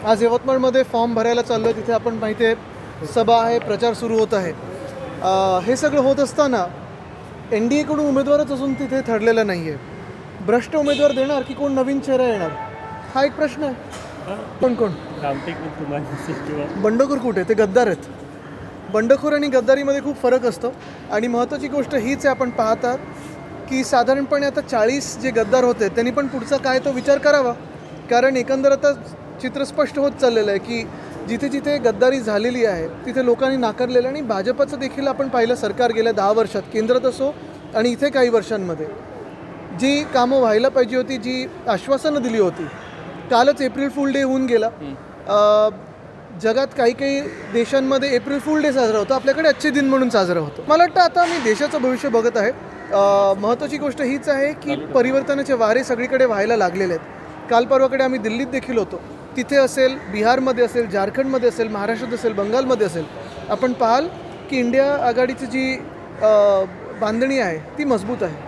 आज यवतमाळमध्ये फॉर्म भरायला चाललो आहे. तिथे आपण माहिती आहे सभा आहे, प्रचार सुरू होत आहे. हे सगळं होत असताना एन डी एकडून उमेदवारच अजून तिथे ठरलेलं नाही आहे. भ्रष्ट उमेदवार देणार की कोण नवीन चेहरा येणार हा एक प्रश्न आहे. कोण कोण बंडखोर कुठे? ते गद्दार आहेत. बंडखोर आणि गद्दारीमध्ये खूप फरक असतो. आणि महत्त्वाची गोष्ट हीच आहे, आपण पाहतात की साधारणपणे आता 40 जे गद्दार होते त्यांनी पण पुढचा काय तो विचार करावा. कारण एकंदर आता चित्र स्पष्ट होत चाललेलं आहे की जिथे जिथे गद्दारी झालेली आहे तिथे लोकांनी नाकारलेलं. आणि भाजपचं देखील आपण पाहिलं, सरकार गेल्या 10 वर्षात केंद्रात असो आणि इथे काही वर्षांमध्ये जी कामं व्हायला पाहिजे होती, जी आश्वासनं दिली होती. कालच एप्रिल फूल डे होऊन गेला. जगात काही काही देशांमध्ये एप्रिल फूल डे साजरा होतो, आपल्याकडे अच्छे दिन म्हणून साजरा होतो. मला वाटतं आता मी देशाचं भविष्य बघत आहे. महत्त्वाची गोष्ट हीच आहे की परिवर्तनाचे वारे सगळीकडे व्हायला लागलेले आहेत. काल परवाकडे आम्ही दिल्लीत देखील होतो. तिथे असेल, बिहारमध्ये असेल, झारखंडमध्ये असेल, महाराष्ट्रात असेल, बंगालमध्ये असेल, आपण पाहाल की इंडिया आघाडीची जी बांधणी आहे ती मजबूत आहे.